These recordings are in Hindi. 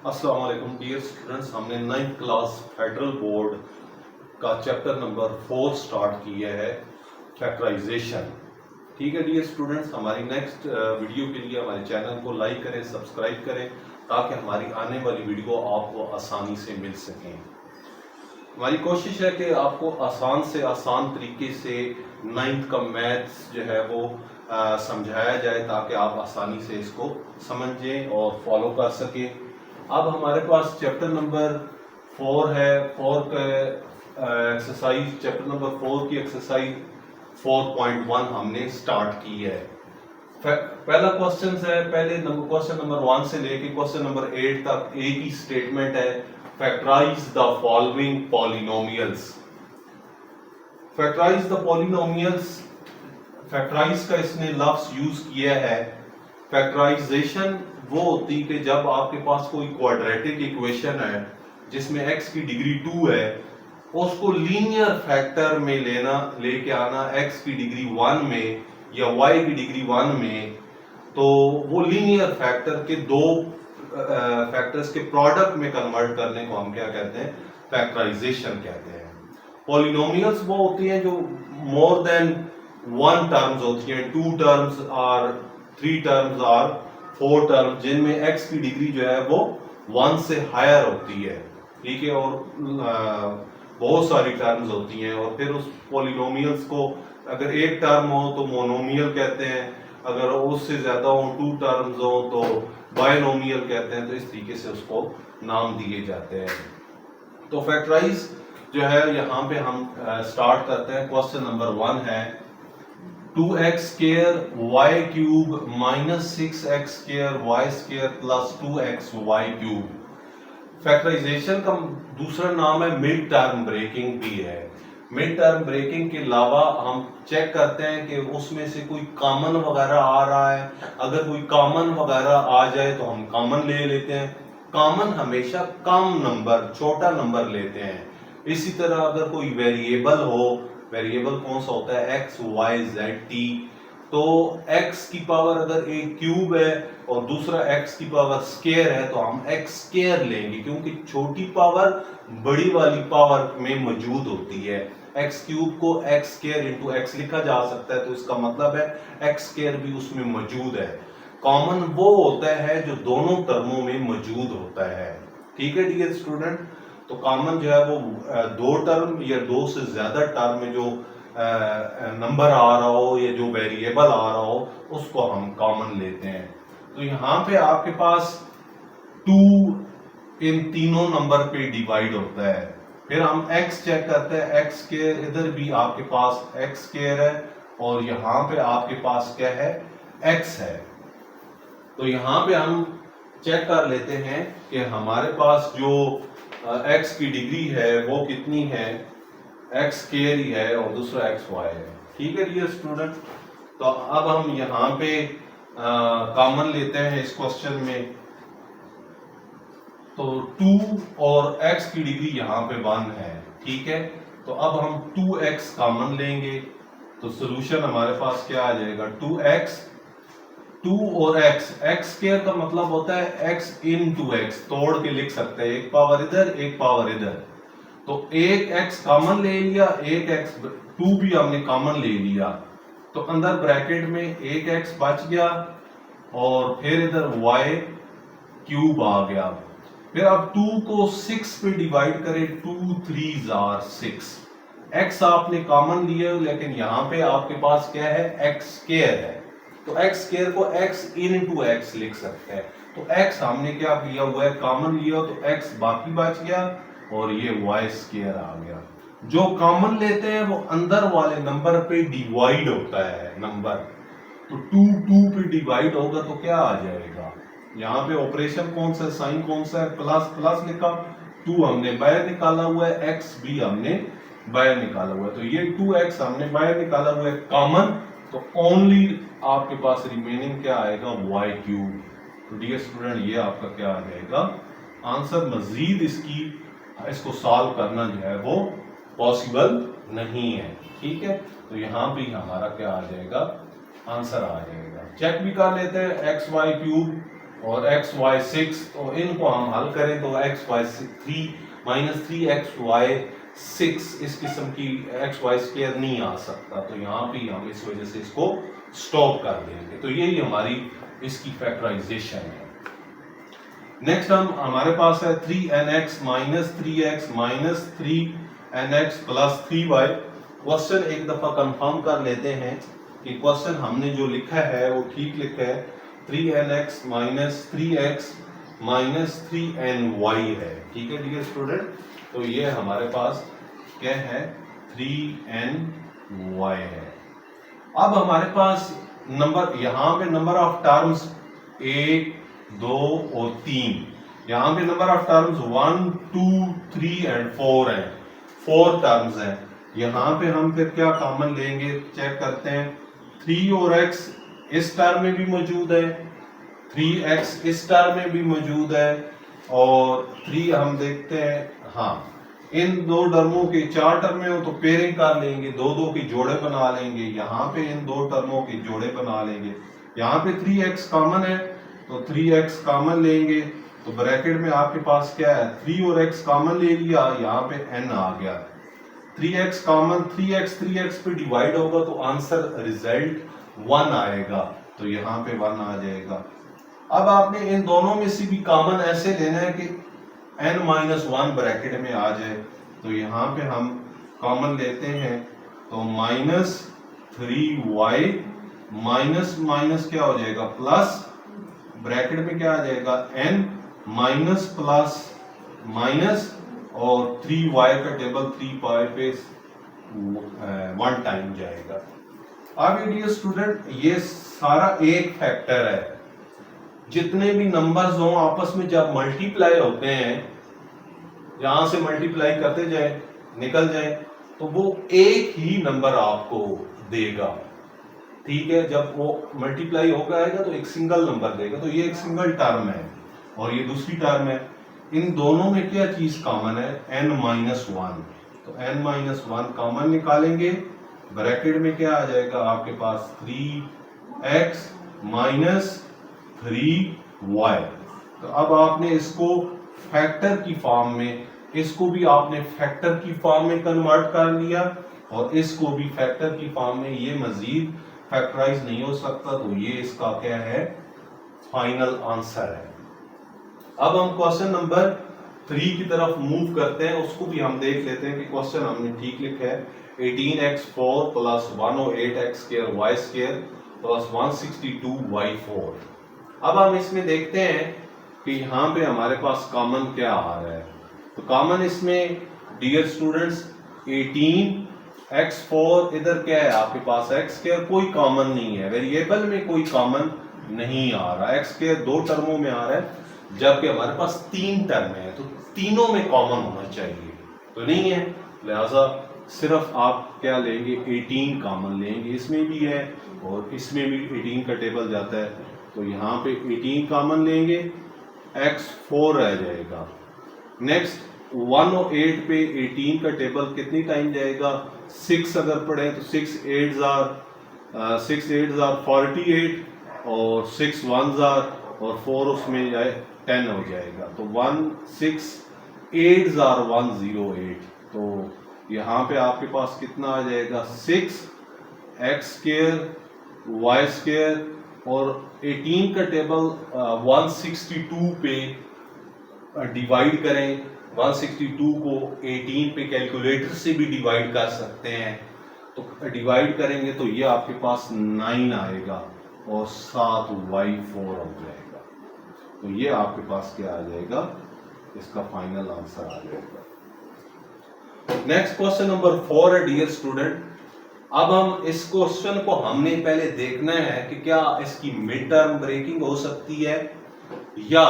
अस्सलाम वालेकुम डियर स्टूडेंट्स, हमने 9th क्लास फेडरल बोर्ड का चैप्टर नंबर 4 स्टार्ट किया है, फैक्टराइजेशन। ठीक है डियर स्टूडेंट्स, हमारी नेक्स्ट वीडियो के लिए हमारे चैनल को लाइक करें, सब्सक्राइब करें ताकि हमारी आने वाली वीडियो आपको आसानी से मिल सकें। हमारी कोशिश है कि आपको आसान से आसान तरीके से 9th का मैथ्स जो है वो समझाया जाए ताकि आप आसानी से इसको समझें और फॉलो कर सकें। अब हमारे पास चैप्टर नंबर 4 है। 4 का एक्सरसाइज, चैप्टर नंबर 4 की एक्सरसाइज 4.1 हमने स्टार्ट की है। पहला क्वेश्चन है, पहले क्वेश्चन नंबर 1 से लेके क्वेश्चन नंबर 8 तक एक ही स्टेटमेंट है, factorize the following polynomials. Factorize the polynomials, factorize का इसने लफ्ज यूज किया है। फैक्टराइजेशन वो होती कि जब आपके पास कोई क्वाड्रेटिक इक्वेशन है जिसमें x की डिग्री 2 है, उसको लीनियर फैक्टर में लेके आना x की डिग्री 1 में या y की डिग्री 1 में, तो वो लीनियर फैक्टर के दो फैक्टर्स के प्रोडक्ट में कन्वर्ट करने को हम क्या कहते हैं, फैक्टराइजेशन कहते हैं। पॉलिनोमियल्स वो होती हैं जो मोर देन 1 टर्म्स होती हैं, 2 टर्म्स और 3 टर्म्स और 4 टर्म्स, जिनमें x की डिग्री जो है वो 1 से हायर होती है। ठीक है, और बहुत सारी टर्म्स होती हैं, और फिर उस पॉलिनोमियल्स को अगर एक टर्म हो तो मोनोमियल कहते हैं, अगर उससे ज्यादा हो 2 टर्म्स हो तो बायनोमियल कहते हैं। तो इस तरीके से उसको नाम दिए जाते हैं। तो फैक्टराइज जो है यहाँ पे हम स्टार्ट करते हैं। क्वेश्चन नंबर 1 है 2x square y cube minus 6x square y square plus 2x y cube. Factorization का दूसरा नाम है मिड टर्म ब्रेकिंग भी है। मिड टर्म ब्रेकिंग के अलावा हम चेक करते हैं कि उसमें से कोई कॉमन वगैरह आ रहा है। अगर कोई कॉमन वगैरह आ जाए तो हम कॉमन ले लेते हैं। कॉमन हमेशा कम नंबर, छोटा नंबर लेते हैं। इसी तरह अगर कोई वेरिएबल हो, वेरिएबल कौन सा होता है, x y z t, तो x की पावर अगर एक क्यूब है और दूसरा x की पावर स्क्वायर है तो हम x स्क्वायर लेंगे, क्योंकि छोटी पावर बड़ी वाली पावर में मौजूद होती है। x क्यूब को x स्क्वायर इंटू x लिखा जा सकता है, तो इसका मतलब है x स्क्वायर भी उसमें मौजूद है। कॉमन वो होता है जो दोनों टर्मों में मौजूद होता है। ठीक है डियर स्टूडेंट, तो कॉमन जो है वो 2 टर्म या 2 से ज्यादा टर्म में जो नंबर आ रहा हो या जो वेरिएबल आ रहा हो उसको हम कॉमन लेते हैं। तो यहाँ पे आपके पास 2 इन तीनों नंबर पे डिवाइड होता है। फिर हम x चेक करते हैं, x स्क्वायर, इधर भी आपके पास x स्क्वायर है और यहाँ पे आपके पास क्या है, x है। तो यहाँ पे हम चेक कर लेते हैं कि हमारे पास जो x की डिग्री है वो कितनी है, x स्क्वायर ही है और दूसरा xy है। ठीक है डियर स्टूडेंट, तो अब हम यहाँ पे कॉमन लेते हैं इस क्वेश्चन में। तो 2 और x की डिग्री यहाँ पे 1 है। ठीक है, तो अब हम 2x कॉमन लेंगे तो सोल्यूशन हमारे पास क्या आ जाएगा, 2x, 2 और x स्क्वायर का मतलब होता है x into x, तोड़ के लिख सकते हैं, एक पावर इधर एक पावर इधर। तो एक x कॉमन ले लिया, एक x 2 भी हमने कॉमन ले लिया, तो अंदर ब्रैकेट में एक x बच गया और फिर इधर y क्यूब आ गया। फिर अब 2 को 6 पे डिवाइड करें, 2 3s are 6। x आपने कॉमन लिया, लेकिन यहाँ पे आपके पास क्या है, x स्क्वायर है, तो x स्क्वायर को x into x लिख सकते हैं। तो x हमने क्या लिया हुआ है, कॉमन लिया, तो x बाकी बच गया और ये y स्क्वायर आ गया। जो कॉमन लेते हैं वो अंदर वाले नंबर पे डिवाइड होता है नंबर, तो 2 2 पे डिवाइड होगा तो क्या आ जाएगा, यहाँ पे ऑपरेशन कौन सा, साइन कौन सा है, प्लस प्लस लिखा, 2 हमने बाहर निकाला हुआ है, x भी हमने बाहर निकाला हुआ है, तो ये 2x हमने बाहर निकाला हुआ है कॉमन, तो ओनली आपके पास रिमेनिंग क्या आएगा, y क्यूब। तो डियर स्टूडेंट ये आपका क्या आ जाएगा आंसर। मजीद इसको सॉल्व करना जो है वो पॉसिबल नहीं है। ठीक है, तो यहाँ पे हमारा क्या आ जाएगा, आंसर आ जाएगा। चेक भी कर लेते हैं, एक्स वाई क्यूब और एक्स वाई 6, तो इनको हम हल करें तो एक्स वाई 3 माइनस 3xy6 इस किस्म की एक्स वाई स्क्वायर नहीं आ सकता, तो यहाँ पे हम इस वजह से इसको स्टॉप कर देंगे। तो यही हमारी इसकी फैक्टराइजेशन है। नेक्स्ट हमारे पास है 3nx minus 3x minus 3nx plus 3y। Question एक दफा कंफर्म कर लेते हैं कि क्वेश्चन हमने जो लिखा है वो ठीक लिखा है। 3nx minus 3x minus 3ny है, ठीक है डियर स्टूडेंट। तो ये हमारे पास क्या है 3ny है। अब हमारे पास नंबर, यहाँ पे नंबर ऑफ टर्म्स 1 2 और 3, यहाँ पे नंबर ऑफ टर्म्स 1 2 3 एंड 4 है, 4 टर्म्स हैं। यहाँ पे हम फिर क्या कॉमन लेंगे चेक करते हैं। 3 और x इस टर्म में भी मौजूद है, 3x इस टर्म में भी मौजूद है, और 3 हम देखते हैं, हाँ इन दो टर्मों के 4 टर्में हो तो पेयरिंग कर लेंगे, 2 2 के जोड़े बना लेंगे। यहाँ पे इन 2 टर्मों के जोड़े बना लेंगे। यहाँ पे 3x कॉमन है तो 3x कॉमन लेंगे, तो ब्रैकेट में आपके पास क्या है 3 और x कॉमन ले लिया, यहाँ पे n आ गया। 3x कॉमन, 3x पे डिवाइड होगा तो आंसर रिजल्ट 1 आएगा, तो यहाँ पे 1 आ जाएगा। अब आपने इन दोनों में से भी कॉमन ऐसे लेना है कि n-1 ब्रैकेट में आ जाए, तो यहाँ पे हम कॉमन लेते हैं तो माइनस 3y माइनस माइनस क्या हो जाएगा प्लस, ब्रैकेट में क्या आ जाएगा n माइनस प्लस माइनस, और 3y का टेबल 3y पे 1 टाइम जाएगा। अब डियर स्टूडेंट ये सारा एक फैक्टर है, जितने भी नंबर्स हों आपस में जब मल्टीप्लाई होते हैं, यहां से मल्टीप्लाई करते जाए निकल जाए तो वो एक ही नंबर आपको देगा, ठीक है। जब वो मल्टीप्लाई होगा आएगा तो एक सिंगल नंबर देगा, तो ये एक सिंगल टर्म है और ये दूसरी टर्म है। इन दोनों में क्या चीज कॉमन है n-1, तो n-1 कॉमन निकालेंगे, ब्रैकेट में क्या आ जाएगा आपके पास 3x माइनस 3y। तो अब आपने इसको फैक्टर की फॉर्म में, इसको भी आपने फैक्टर की फॉर्म में कन्वर्ट कर लिया और इसको भी फैक्टर की फॉर्म में, ये मजीद फैक्टराइज नहीं हो सकता, तो ये इसका क्या है फाइनल आंसर है। अब हम क्वेश्चन नंबर 3 की तरफ मूव करते हैं, उसको भी हम देख लेते हैं कि क्वेश्चन हमने ठीक लिखा है। 18x4 plus 108x² y² plus 162y4। अब हम इसमें देखते हैं कि यहाँ पे हमारे पास कॉमन क्या आ रहा है। तो कॉमन इसमें डियर स्टूडेंट्स 18x4, इधर क्या है आपके पास x², कोई कॉमन नहीं है, वेरिएबल में कोई कॉमन नहीं आ रहा, x² 2 टर्मों में आ रहा है, जबकि हमारे पास 3 टर्म है, तो तीनों में कॉमन होना चाहिए, तो नहीं है, लिहाजा सिर्फ आप क्या लेंगे 18 कॉमन लेंगे। इसमें भी है और इसमें भी 18 का टेबल जाता है, तो यहाँ पे 18 कॉमन लेंगे, x4 रह जाएगा। नेक्स्ट 108 पे 18 का टेबल कितनी टाइम जाएगा, 6 अगर पढ़े तो 6 8 48 और 6 1 और 4 उसमें जाए 10 हो जाएगा, तो 168 108। तो यहाँ पे आपके पास कितना आ जाएगा 6x² y² और 18 का टेबल 162 पे डिवाइड करें, 162 को 18 पे कैलकुलेटर से भी डिवाइड कर सकते हैं, तो डिवाइड करेंगे तो ये आपके पास 9 आएगा और 7y4 हो जाएगा, तो ये आपके पास क्या आ जाएगा, इसका फाइनल आंसर आ जाएगा। नेक्स्ट क्वेश्चन नंबर 4 है डियर स्टूडेंट। अब हम इस क्वेश्चन को हमने पहले देखना है कि क्या इसकी मिड टर्म ब्रेकिंग हो सकती है या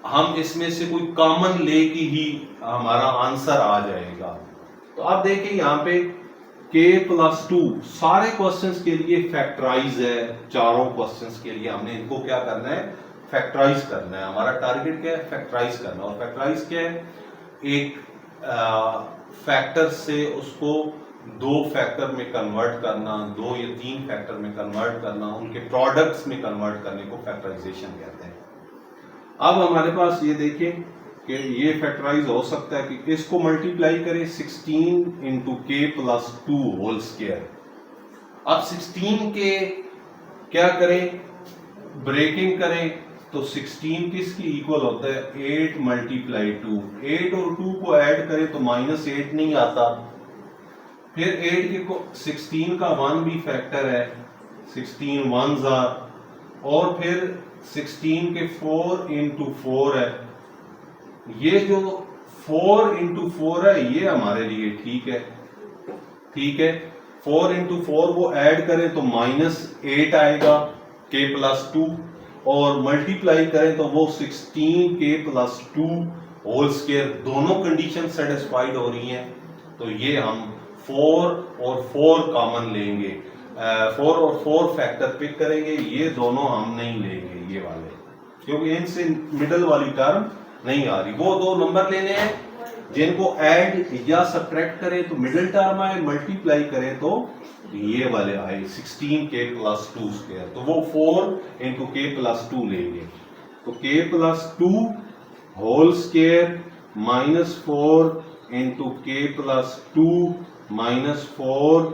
हम इसमें से कोई कॉमन लेके ही हमारा आंसर आ जाएगा। तो आप देखिए यहाँ पे k+2 सारे क्वेश्चंस के लिए फैक्टराइज है, चारों क्वेश्चंस के लिए हमने इनको क्या करना है फैक्टराइज करना है। हमारा टारगेट क्या है फैक्टराइज करना, और फैक्टराइज क्या है एक फैक्टर से उसको दो फैक्टर में कन्वर्ट करना, 2 या 3 फैक्टर में कन्वर्ट करना, उनके प्रोडक्ट्स में कन्वर्ट करने को फैक्टराइजेशन कहते हैं। अब हमारे पास ये देखें कि ये फैक्टराइज हो सकता है कि इसको मल्टीप्लाई करें 16 into k plus 2 whole square. अब 16 के क्या करें, ब्रेकिंग करें तो 16 किसकी इक्वल होता है 8 मल्टीप्लाई 2। 8 और 2 को ऐड करें तो -8 नहीं आता। फिर 8 के को 16 का 1 भी फैक्टर है, 16 1s आर, और फिर 16 के 4 इंटू 4 है। ये जो 4 इंटू 4 है ये हमारे लिए ठीक है, ठीक है। 4 इंटू 4 को ऐड करें तो -8 आएगा के प्लस 2, और मल्टीप्लाई करें तो वो 16 के प्लस 2 होल स्क्वायर। दोनों कंडीशन सेटिस्फाइड हो रही हैं, तो ये हम 4 और 4 कॉमन लेंगे, 4 और 4 फैक्टर पिक करेंगे। ये दोनों हम नहीं लेंगे ये वाले, क्योंकि इनसे मिडल वाली टर्म नहीं आ रही। वो दो नंबर लेने हैं जिनको ऐड या सब्ट्रैक्ट करें तो मिडिल टर्म आए, मल्टीप्लाई करें तो ये वाले आए 16 के प्लस 2 स्क्वायर। तो वो 4 इंटू के प्लस 2 लेंगे, तो k plus 2 whole square minus 4 into k plus 2 minus 4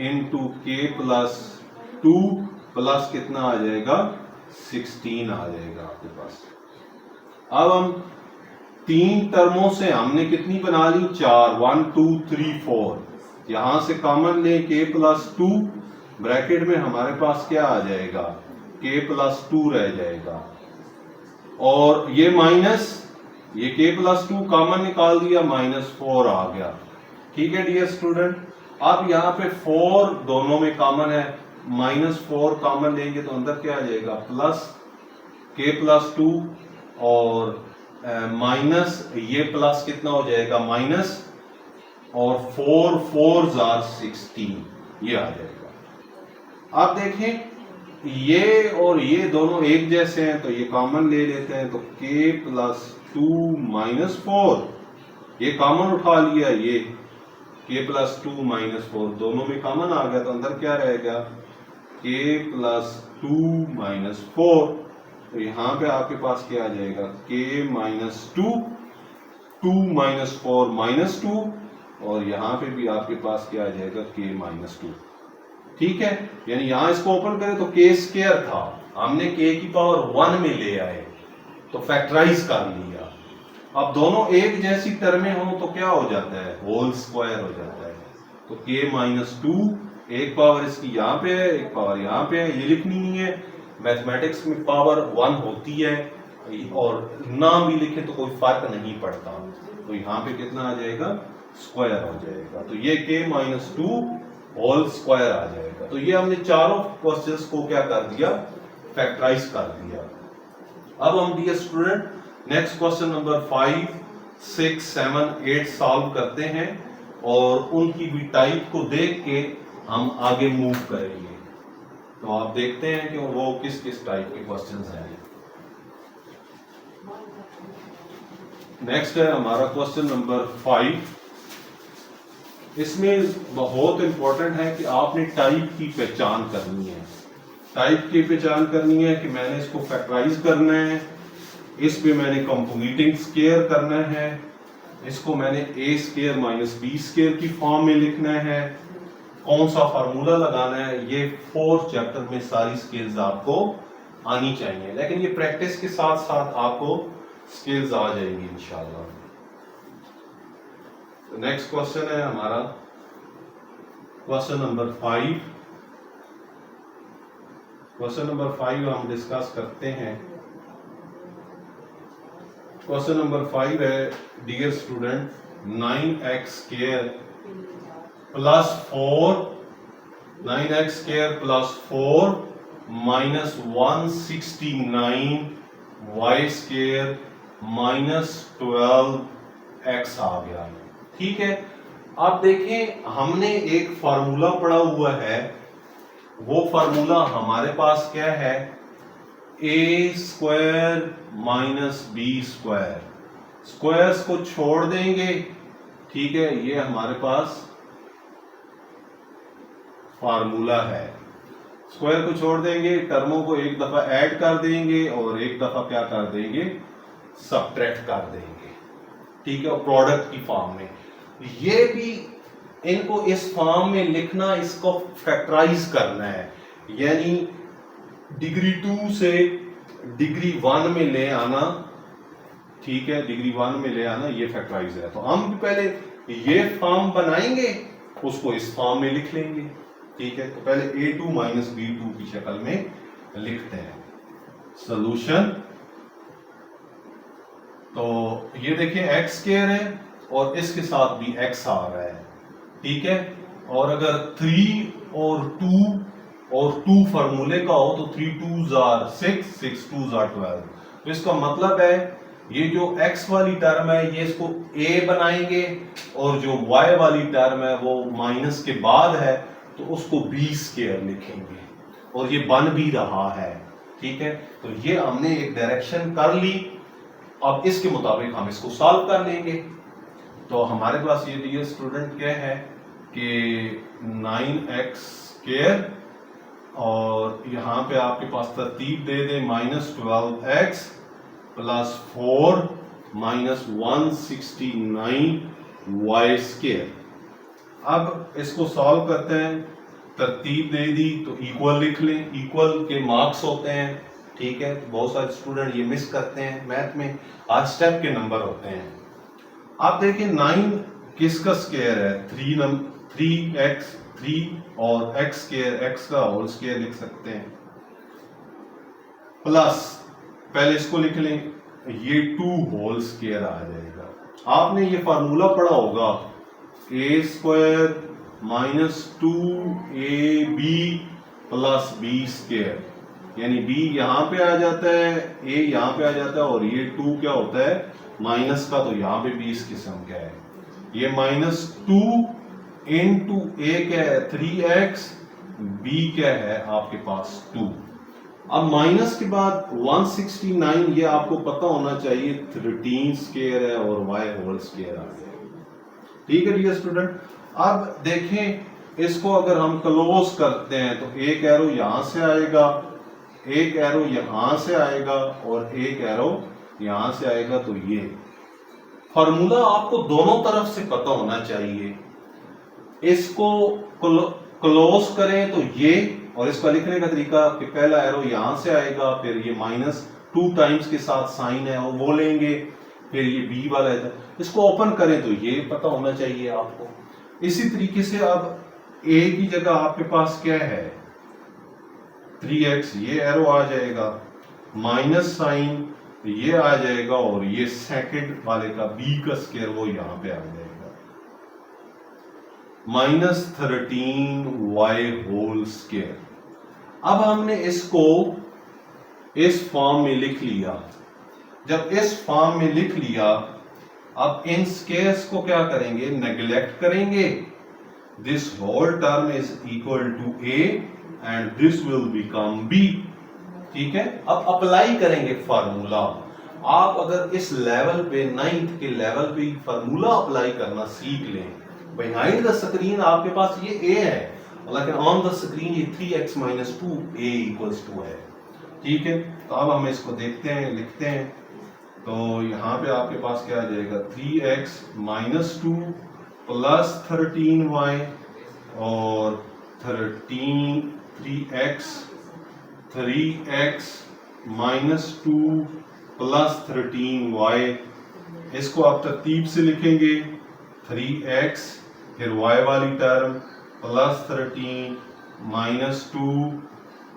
into k plus 2 plus कितना आ जाएगा 16 आ जाएगा आपके पास। अब हम 3 टर्मों से हमने कितनी बना ली 4, 1 2 3 4। यहां से कॉमन ले के प्लस 2, ब्रैकेट में हमारे पास क्या आ जाएगा के प्लस 2 रह जाएगा, और ये माइनस, ये के प्लस 2 कॉमन निकाल दिया -4 आ गया। ठीक है डियर स्टूडेंट। अब यहाँ पे 4 दोनों में कॉमन है, -4 कॉमन लेंगे तो अंदर क्या आ जाएगा प्लस के प्लस 2, और माइनस ये प्लस कितना हो जाएगा माइनस, और 4 4s आर 16 ये आ जाएगा। आप देखें ये और ये दोनों एक जैसे हैं तो ये कॉमन ले लेते हैं, तो k प्लस 2 माइनस 4 ये कॉमन उठा लिया, ये k प्लस 2 माइनस 4 दोनों में कॉमन आ गया, तो अंदर क्या रहेगा k प्लस 2 माइनस 4। तो यहां पे आपके पास क्या आ जाएगा k माइनस 2, 2 माइनस 4 माइनस 2, और यहां पे भी आपके पास क्या आ जाएगा k माइनस 2। ठीक है, यानी यहां इसको ओपन करें तो k स्क्वायर था, हमने k की पावर 1 में ले आए तो फैक्टराइज कर लिया। अब दोनों एक जैसी टर्में हों तो क्या हो जाता है होल स्क्वायर हो जाता है। तो k माइनस 2 एक पावर इसकी यहाँ पे है, एक पावर यहाँ पे है, ये लिखनी नहीं है। मैथमेटिक्स में पावर 1 होती है, और ना भी लिखे तो कोई फर्क नहीं पड़ता। तो यहाँ पे कितना आ जाएगा स्क्वायर हो जाएगा, तो ये k माइनस 2 होल स्क्वायर आ जाएगा। तो ये हमने चारों क्वेश्चंस को क्या कर दिया फैक्टराइज कर दिया। अब हम dear student next question number 5, 6, 7, 8 solve करते हैं, और उनकी भी टाइप को देख के हम आगे मूव करेंगे। तो आप देखते हैं कि वो किस किस टाइप के क्वेश्चंस हैं। नेक्स्ट है हमारा क्वेश्चन नंबर 5। इसमें बहुत इंपॉर्टेंट है कि आपने टाइप की पहचान करनी है। टाइप की पहचान करनी है कि मैंने इसको फैक्टराइज करना है, इस पे मैंने कंप्लीटिंग स्क्वायर करना है, इसको मैंने a square minus b square की फॉर्म में लिखना है, कौन सा फार्मूला लगाना है। ये 4th चैप्टर में सारी स्किल्स आपको आनी चाहिए, लेकिन ये प्रैक्टिस के साथ साथ आपको स्किल्स आ जाएंगी इंशाल्लाह। नेक्स्ट क्वेश्चन है हमारा क्वेश्चन नंबर 5। क्वेश्चन नंबर 5 हम डिस्कस करते हैं। क्वेश्चन नंबर 5 है dear student 9x square plus 4 9x square plus 4 minus 169 y square minus 12x आ गया। ठीक है, अब देखें हमने एक फार्मूला पढ़ा हुआ है, वो फार्मूला हमारे पास क्या है a square minus b square. Squares को छोड़ देंगे, ठीक है, ये हमारे पास फार्मूला है। स्क्वायर को छोड़ देंगे, टर्मों को एक दफा ऐड कर देंगे और एक दफा क्या कर देंगे, सबट्रैक्ट कर देंगे, ठीक है, और प्रोडक्ट की फॉर्म में। ये भी इनको इस फॉर्म में लिखना, इसको फैक्टराइज करना है, यानी डिग्री 2 से डिग्री 1 में ले आना, ठीक है, डिग्री 1 में ले आना, ये फैक्टराइज है। तो हम पहले ये फॉर्म बनाएंगे, उसको इस फॉर्म में लिख लेंगे, ठीक है। तो पहले a2 माइनस b2 की शक्ल में लिखते हैं सॉल्यूशन। तो ये देखिए x स्क्वायर है और इसके साथ भी x आ रहा है, ठीक है। और अगर 3 और 2 फार्मूले का हो तो 3 2s are 6, 6 2s are 12। तो इसका मतलब है ये जो x वाली टर्म है ये इसको a बनाएंगे और जो y वाली टर्म है वो माइनस के बाद है तो उसको b स्क्वायर लिखेंगे, और ये बन भी रहा है, ठीक है। तो ये हमने एक डायरेक्शन कर ली। अब इसके मुताबिक हम इसको सॉल्व कर लेंगे। तो हमारे पास ये डियर स्टूडेंट क्या है कि 9x स्क्वायर, और यहाँ पे आपके पास तरतीब दे दें -12x plus 4 minus 169 y square. अब इसको सॉल्व करते हैं, तरतीब दे दी तो इक्वल लिख लें, इक्वल के मार्क्स होते हैं, ठीक है। बहुत सारे स्टूडेंट ये मिस करते हैं मैथ में, हर स्टेप के नंबर होते हैं। आप देखिए 9 किसका स्क्वायर है, 3x 3 और x स्क्वायर, x का होल स्क्वायर लिख सकते हैं, प्लस पहले इसको लिख लें, ये 2 होल स्क्वायर आ जाएगा। आपने ये फार्मूला पढ़ा होगा a square minus 2ab plus b square, यानी b यहाँ पे आ जाता है, a यहाँ पे आ जाता है, और ये 2 क्या होता है माइनस का, तो यहाँ पे भी इस किस्म का है। ये -2 इंटू a क्या है 3x, b क्या है आपके पास 2। अब माइनस के बाद 169, ये आपको पता होना चाहिए 13 स्क्वायर है और y होल स्क्वायर आ गया, ठीक है डियर स्टूडेंट। अब देखें इसको अगर हम क्लोज करते हैं तो एक एरो यहां से आएगा, एक एरो यहां से आएगा और एक एरो यहां से आएगा। तो ये फार्मूला आपको दोनों तरफ से पता होना चाहिए। इसको क्लोज करें तो ये, और इसका लिखने का तरीका कि पहला एरो यहां से आएगा, फिर ये -2 टाइम्स के साथ साइन है वो लेंगे, फिर ये b वाला है, इसको ओपन करें तो ये पता होना चाहिए आपको। इसी तरीके से अब a की जगह आपके पास क्या है 3x, ये एरो आ जाएगा, माइनस साइन ये आ जाएगा, और ये सेकंड वाले का b का स्क्वायर वो यहां पे आ जाएगा, -13y होल स्क्वायर। अब हमने इसको इस फॉर्म में लिख लिया। जब इस फॉर्म में लिख लिया, अब इन स्क्वायर्स को क्या करेंगे, नेग्लेक्ट करेंगे। This whole term is equal to a and this will become b, ठीक है। अब अप्लाई करेंगे फार्मूला। आप अगर इस लेवल पे 9th के लेवल पे फार्मूला अप्लाई करना सीख लें, बिहाइंड द स्क्रीन आपके पास ये a है, लेकिन ऑन द स्क्रीन ये 3x - 2a = 2 है, ठीक है। तो अब हम इसको देखते हैं, लिखते हैं। तो यहाँ पे आपके पास क्या आ जाएगा 3x - 2 प्लस 13y और 3x - 2 प्लस 13y। इसको आप तरतीब से लिखेंगे, 3x फिर y वाली टर्म प्लस 13 - 2,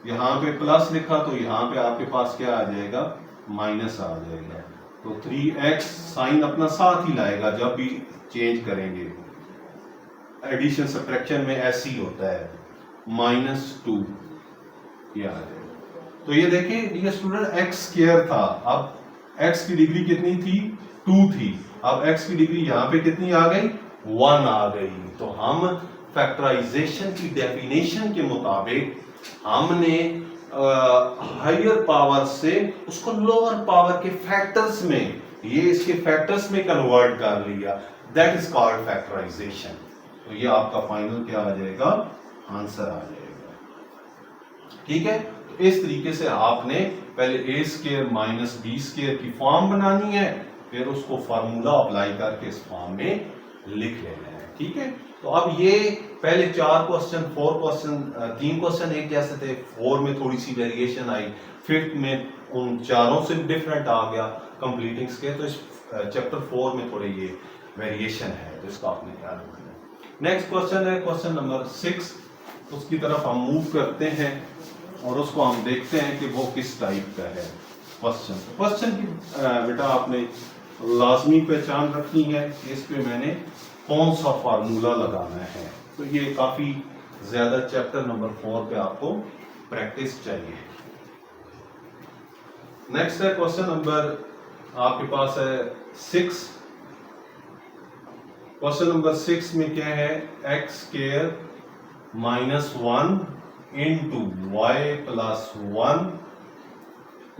यहाँ पे प्लस लिखा तो यहाँ पे आपके पास क्या आ जाएगा माइनस आ जाएगा। तो 3x साइन अपना साथ ही लाएगा जब भी चेंज करेंगे। एडिशन सब्ट्रैक्शन में ऐसे ही होता है, -2 ये आ जाएगा। तो ये देखिए ये स्टूडेंट x स्क्वायर था, अब x की डिग्री कितनी थी 2 थी, अब x की डिग्री यहाँ पे कितनी आ गई 1 आ गई। तो हम फैक्टराइजेशन की डेफिनेशन के मुताबिक हमने हायर पावर से उसको लोअर पावर के फैक्टर्स में, ये इसके फैक्टर्स में कन्वर्ट कर लिया, दैट इज कॉल्ड फैक्टराइजेशन। तो ये आपका फाइनल क्या आ जाएगा आंसर आ जाएगा। ठीक है, तो इस तरीके से आपने पहले ए स्क्वायर माइनस बी स्क्वायर की फॉर्म बनानी है, फिर उसको फार्मूला अप्लाई करके इस फॉर्म में लिख लेना है। ठीक है, तो अब ये पहले 3 क्वेश्चन एक जैसे थे, 4 में थोड़ी सी वेरिएशन आई, 5th में उन चारों से डिफरेंट आ गया कंप्लीटिंग के, तो इस चैप्टर 4 में थोड़े ये वेरिएशन है, तो इसका आपने ख्याल रखना है। नेक्स्ट क्वेश्चन है क्वेश्चन नंबर 6, उसकी तरफ हम मूव करते हैं और उसको हम देखते हैं कि वो किस टाइप का है क्वेश्चन की बेटा आपने लाजमी पहचान रखनी है कि इस पे मैंने कौन सा फार्मूला लगाना है। तो ये काफी ज्यादा चैप्टर नंबर 4 पे आपको प्रैक्टिस चाहिए। नेक्स्ट है क्वेश्चन नंबर आपके पास है 6। क्वेश्चन नंबर 6 में क्या है, x square minus 1 into y plus 1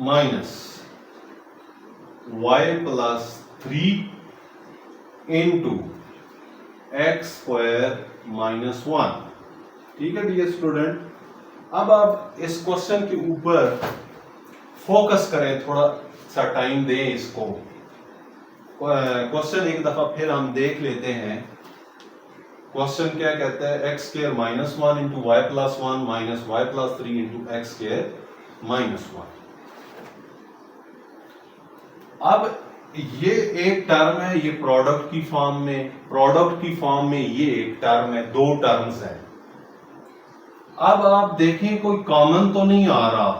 minus y plus 3 into x square minus 1। ठीक है डियर स्टूडेंट, अब आप इस क्वेश्चन के ऊपर फोकस करें, थोड़ा सा टाइम दें इसको। क्वेश्चन एक दफा फिर हम देख लेते हैं। क्वेश्चन क्या कहता है, x square minus 1 into y plus 1 minus y plus 3 into x square minus 1। अब ये एक टर्म है, ये प्रोडक्ट की फॉर्म में ये एक टर्म है, 2 टर्म्स हैं। अब आप देखें कोई कॉमन तो नहीं आ रहा,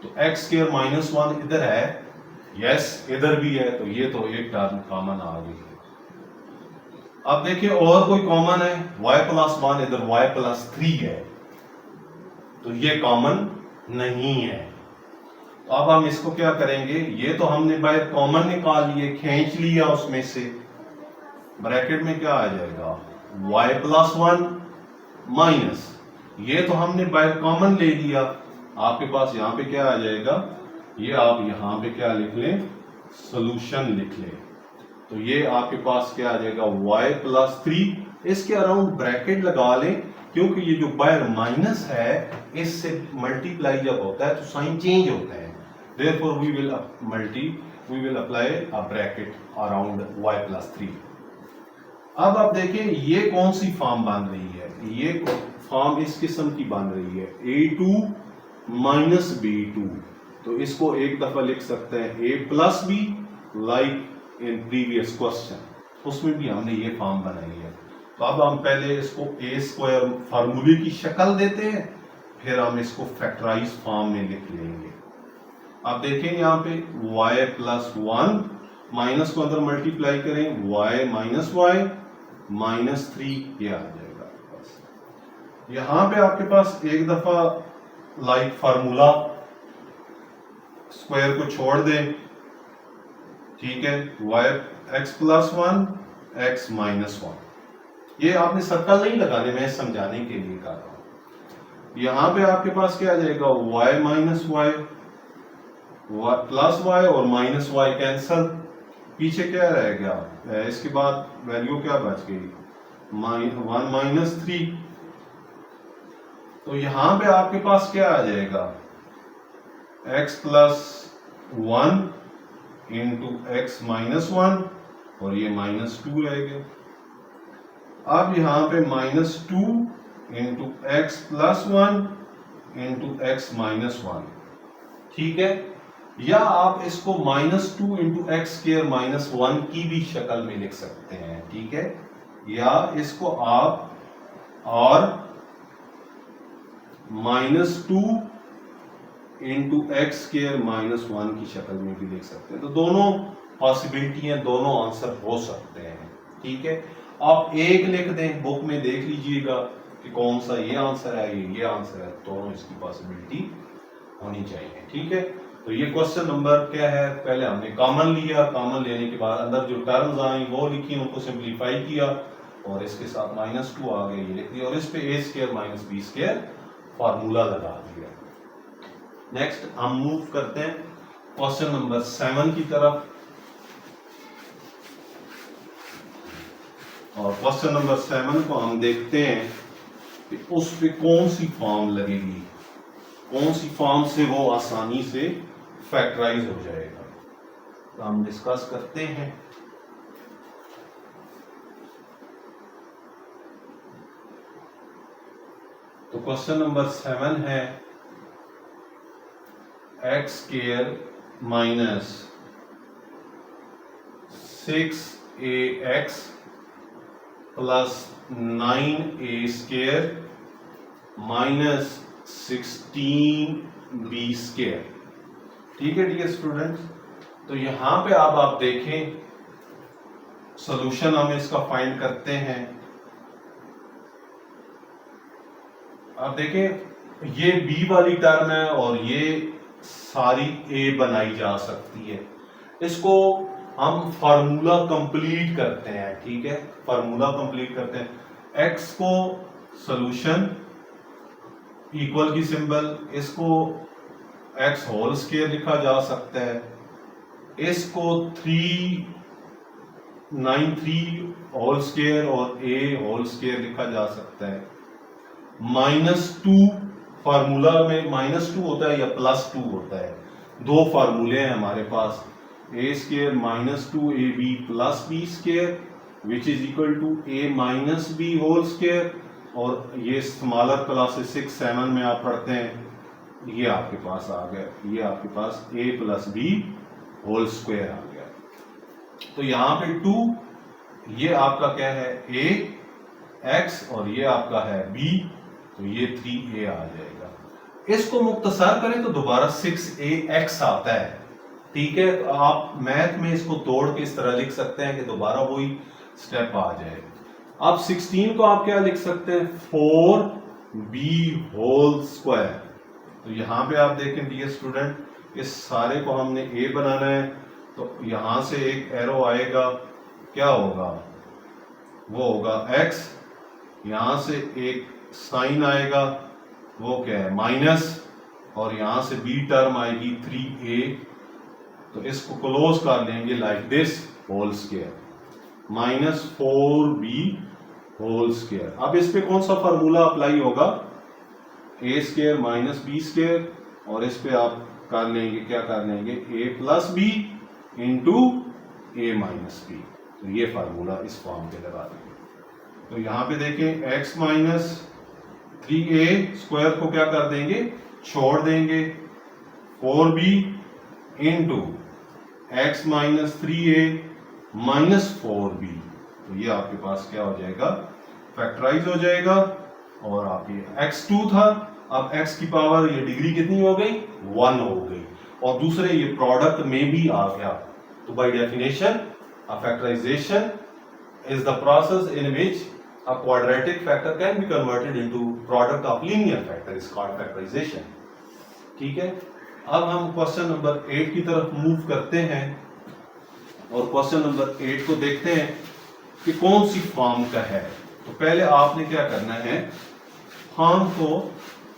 तो एक्स स्क्वायर माइनस 1 इधर है, यस इधर भी है, तो ये तो एक टर्म कॉमन आ गई है। अब देखिए और कोई कॉमन है, y प्लस 1 इधर y प्लस 3 है, तो ये कॉमन नहीं है। तो अब हम इसको क्या करेंगे, ये तो हमने बाहर कॉमन निकाल लिए, खींच लिया, उसमें से ब्रैकेट में क्या आ जाएगा, y प्लस 1 माइनस, ये तो हमने बाहर कॉमन ले लिया, आपके पास यहाँ पे क्या आ जाएगा, ये आप यहाँ पे क्या लिख लें, सोल्यूशन लिख लें। तो ये आपके पास क्या आ जाएगा, y प्लस 3, इसके अराउंड ब्रैकेट लगा लें, क्योंकि ये जो बाहर माइनस है इससे मल्टीप्लाई जब होता है तो साइन चेंज होता है, therefore we will apply a bracket around y plus 3। अब आप देखें ये कौन सी फॉर्म बन रही है, ये फॉर्म इस किस्म की बन रही है, a2 माइनस b2, तो इसको एक दफा लिख सकते हैं a plus b, like in previous question, उसमें भी हमने ये फॉर्म बनाई है। तो अब हम पहले इसको a स्क्वायर फार्मूले की शक्ल देते हैं, फिर हम इसको फैक्टराइज फॉर्म में लिख लेंगे। आप देखें यहाँ पे y प्लस 1 माइनस को अंदर मल्टीप्लाई करें, y माइनस वाई माइनस 3 ये आ जाएगा। बस यहाँ पे आपके पास एक दफा लाइक फार्मूला स्क्वायर को छोड़ दें, ठीक है, y x plus 1 x minus 1, ये आपने सर्कल नहीं लगाने, मैं समझाने के लिए कर रहा हूं। यहाँ पे आपके पास क्या आ जाएगा, y minus y, plus y और माइनस वाई कैंसल, पीछे क्या रह गया, इसके बाद वैल्यू क्या बच गई, 1 माइनस 3। तो यहां पे आपके पास क्या आ जाएगा, x plus 1 into x minus 1 और ये माइनस 2 रह गया। अब यहां पे minus 2 into x plus 1 into x minus 1, ठीक है, या आप इसको -2 इंटू एक्स स्क्वायर माइनस 1 की भी शक्ल में लिख सकते हैं, ठीक है, या इसको आप और -2 इंटू एक्स स्क्वायर माइनस 1 की शक्ल में भी लिख सकते हैं। तो दोनों पॉसिबिलिटी हैं, दोनों आंसर हो सकते हैं, ठीक है। आप एक लिख दें, बुक में देख लीजिएगा कि कौन सा ये आंसर है, ये आंसर है, दोनों इसकी पॉसिबिलिटी होनी चाहिए, ठीक है। तो ये क्वेश्चन नंबर क्या है, पहले हमने कॉमन लिया, कॉमन लेने के बाद अंदर जो टर्म्स आई वो लिखी, उनको सिंप्लीफाई किया और इसके साथ -2 आ गए, ये लिख दिया, और इस पे a square minus b square formula लगा दिया। नेक्स्ट हम मूव करते हैं क्वेश्चन नंबर 7 की तरफ, और क्वेश्चन नंबर 7 को हम देखते हैं कि उस पे कौन सी फॉर्म लगेगी, कौन सी फॉर्म से वो आसानी से फैक्टराइज हो जाएगा। तो हम डिस्कस करते हैं। तो क्वेश्चन नंबर 7 है x square minus 6ax plus 9a square minus 16b square. ठीक है डियर स्टूडेंट्स, तो यहां पे अब आप देखें सॉल्यूशन हम इसका फाइंड करते हैं। आप देखें ये b वाली टर्म है और ये सारी a बनाई जा सकती है। इसको हम फार्मूला कंप्लीट करते हैं। ठीक है, फार्मूला कंप्लीट करते हैं। x को सॉल्यूशन इक्वल की सिंबल, इसको x होल स्क्वायर लिखा जा सकता है, इसको 393 होल स्क्वायर और a होल स्क्वायर लिखा जा सकता है। -2 फार्मूला में -2 होता है या +2 होता है, दो फार्मूले हैं हमारे पास, a square -2ab plus b square which is equal to a minus B whole square, और ये स्मॉलर क्लासेस 6 7 में आप पढ़ते हैं, ये आपके पास आ गया, ये आपके पास a plus B whole square आ गया। तो यहां पे 2 ये आपका क्या है a x और ये आपका है b, तो ये 3a आ जाएगा। इसको मुख्तसर करें तो दोबारा 6ax आता है। ठीक है, तो आप मैथ में इसको तोड़ के इस तरह लिख सकते हैं कि दोबारा वही स्टेप आ जाए। अब 16 को आप क्या लिख सकते हैं 4b होल स्क्वायर। तो यहां पे आप देखें डियर स्टूडेंट, इस सारे को हमने a बनाना है, तो यहां से एक एरो आएगा, क्या होगा वो होगा x, यहां से एक साइन आएगा वो क्या है माइनस, और यहां से b टर्म आएगी 3a, तो इसको क्लोज कर लेंगे like this whole square -4b whole square. अब इस पे कौन सा फार्मूला अप्लाई होगा, a square minus B square, और इस पे आप कर लेंगे, क्या कर लेंगे a plus B into a minus B, तो ये फार्मूला इस फॉर्म पे लगा देंगे। तो यहां पे देखें x माइनस 3a स्क्वायर को क्या कर देंगे, छोड़ देंगे, 4b into x minus 3a minus 4b, तो ये आपके पास क्या हो जाएगा फैक्टराइज हो जाएगा। और आप ये x2 था, अब x की पावर ये डिग्री कितनी हो गई 1 हो गई, और दूसरे ये प्रोडक्ट में भी आ गया। तो by definition a factorization is the process in which a quadratic factor can be converted into product of linear factor is called factorization। ठीक है, अब हम क्वेश्चन नंबर 8 की तरफ मूव करते हैं, और क्वेश्चन नंबर 8 को देखते हैं कि कौन सी फॉर्म का है। तो पहले आपने क्या करना है, फॉर्म को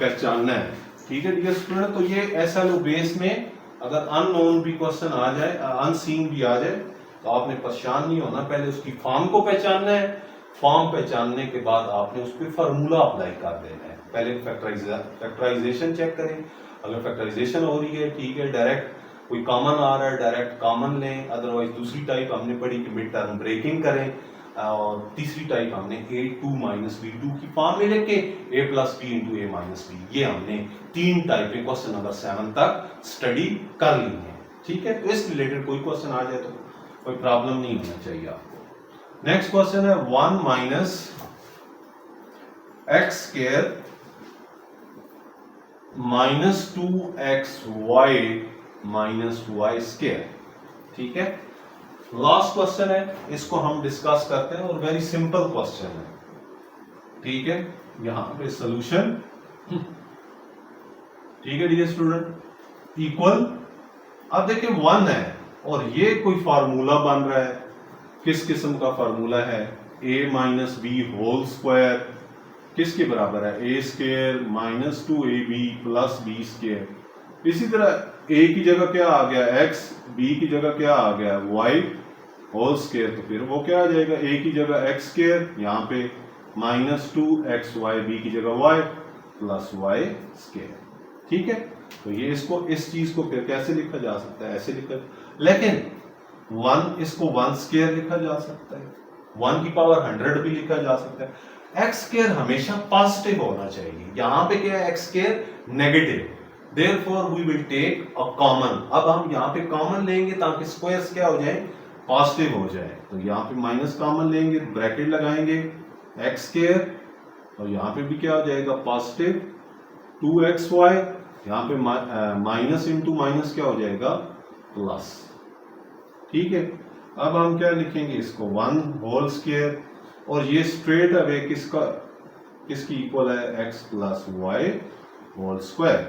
पहचानना है। ठीक है डियर स्टूडेंट, तो ये SLO बेस में अगर अननोन भी क्वेश्चन आ जाए, अनसीन भी आ जाए, तो आपने परेशान नहीं होना, पहले उसकी फॉर्म को पहचानना है। फॉर्म पहचानने के बाद आपने उस पर फार्मूला अप्लाई कर देना है। पहले फैक्टराइजेशन चेक करें, अगर फैक्टराइजेशन हो रही है ठीक है, डायरेक्ट कोई कॉमन आ रहा है डायरेक्ट कॉमन लें, अदरवाइज दूसरी टाइप हमने पढ़ी कि मिड टर्म ब्रेकिंग करें, और तीसरी टाइप हमने a2 माइनस b2 की फॉर्म में लेके a plus B into a minus B, ये हमने 3 टाइपें क्वेश्चन नंबर 7 तक स्टडी कर ली है। ठीक है, तो इस रिलेटेड कोई क्वेश्चन आ जाए तो कोई प्रॉब्लम नहीं होना चाहिए आपको। नेक्स्ट क्वेश्चन है 1 minus x square minus 2xy minus y square. ठीक है, लास्ट क्वेश्चन है, इसको हम डिस्कस करते हैं, और वेरी सिंपल क्वेश्चन है। ठीक है, यहां पे सॉल्यूशन, ठीक है डियर स्टूडेंट, इक्वल, अब देखिए 1 है और ये कोई फार्मूला बन रहा है, किस किस्म का फार्मूला है, a minus B whole square किसके बराबर है, a square minus 2ab plus B square. इसी तरह a की जगह क्या आ गया x, b की जगह क्या आ गया y होल स्क्वायर, तो फिर वो क्या आ जाएगा, a की जगह x स्क्वायर, यहाँ पे -2xyb की जगह y प्लस y स्क्वायर। ठीक है, तो ये इसको इस चीज को फिर कैसे लिखा जा सकता है, ऐसे लिखा, लेकिन 1 इसको 1 स्क्वायर लिखा जा सकता है, 1 की पावर 100 भी लिखा जा सकता है। एक्स स्क्वायर हमेशा पॉजिटिव होना चाहिए, यहां पे क्या है, x square negative, therefore we will take a common. अब हम यहां पे कॉमन लेंगे ताकि स्क्वायर्स क्या हो जाए, पॉजिटिव हो जाए। तो यहां पे माइनस कॉमन लेंगे, ब्रैकेट लगाएंगे एक्स स्क्वायर, और यहां पे भी क्या हो जाएगा, पॉजिटिव 2xy, यहां पे माइनस इंटू माइनस क्या हो जाएगा, प्लस। ठीक है, अब हम क्या लिखेंगे इसको 1 होल स्क्वायर, और ये स्ट्रेट अवे किसकी इक्वल है, x plus y whole square.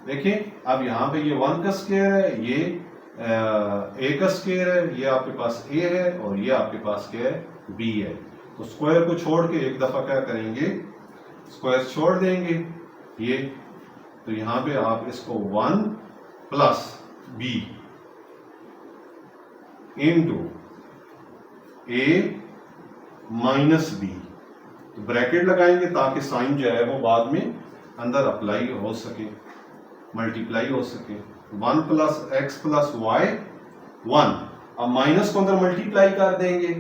देखिए अब यहाँ पे ये 1 का स्क्वायर है, ये a का स्क्वायर है, ये आपके पास a है और ये आपके पास क्या है, b है। तो स्क्वायर को छोड़ के एक दफा क्या करेंगे, स्क्वायर छोड़ देंगे ये, तो यहाँ पे आप इसको 1 plus b into a minus b, तो ब्रैकेट लगाएंगे ताकि साइन जो है वो बाद में अंदर अप्लाई हो सके, मल्टीप्लाई हो सके। 1 प्लस एक्स प्लस वाई 1, अब माइनस को अंदर मल्टीप्लाई कर देंगे,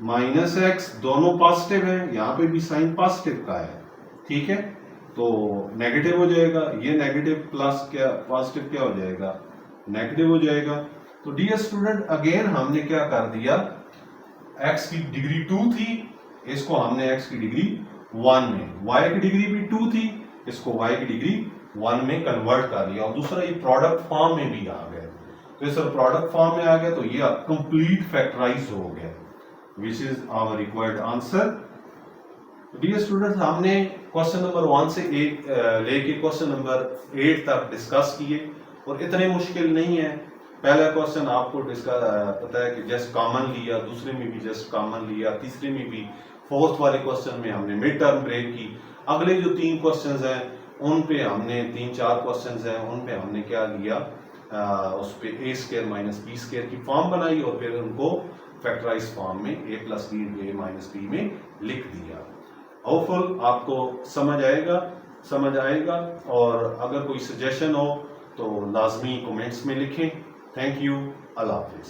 माइनस एक्स दोनों पॉजिटिव है, यहाँ पे भी साइन पॉजिटिव का है। ठीक है, तो नेगेटिव हो जाएगा, ये नेगेटिव प्लस क्या पॉजिटिव क्या हो जाएगा, नेगेटिव हो जाएगा। तो डियर स्टूडेंट अगेन हमने क्या कर दिया, x की डिग्री 2 थी, इसको हमने x की डिग्री 1 में, y की डिग्री भी 2 थी, इसको y की डिग्री 1 में कन्वर्ट कर लिया, और दूसरा ये प्रोडक्ट फॉर्म में भी आ गया। तो इस प्रोडक्ट फॉर्म में आ गया तो ये कंप्लीट फैक्टराइज हो गया, which is our required answer. Dear student हमने क्वेश्चन नंबर 1 से लेके क्वेश्चन नंबर 8 तक डिस्कस किए, और इतने मुश्किल नहीं है। पहला क्वेश्चन आपको पता है कि जस्ट कॉमन लिया, दूसरे में भी जस्ट कॉमन लिया, तीसरे में भी, फोर्थ वाले क्वेश्चन में हमने मिड टर्म ब्रेक की। अगले जो 3 क्वेश्चंस हैं उन पे हमने 3-4 क्वेश्चंस हैं उन पे हमने क्या लिया, उस पे a square minus B square की फॉर्म बनाई और फिर उनको फैक्टराइज फॉर्म में a plus B into a minus B में लिख दिया। होपफुल आपको समझ आएगा, और अगर कोई सजेशन हो तो लाजमी कमेंट्स में लिखें। Thank you, Allah Hafiz.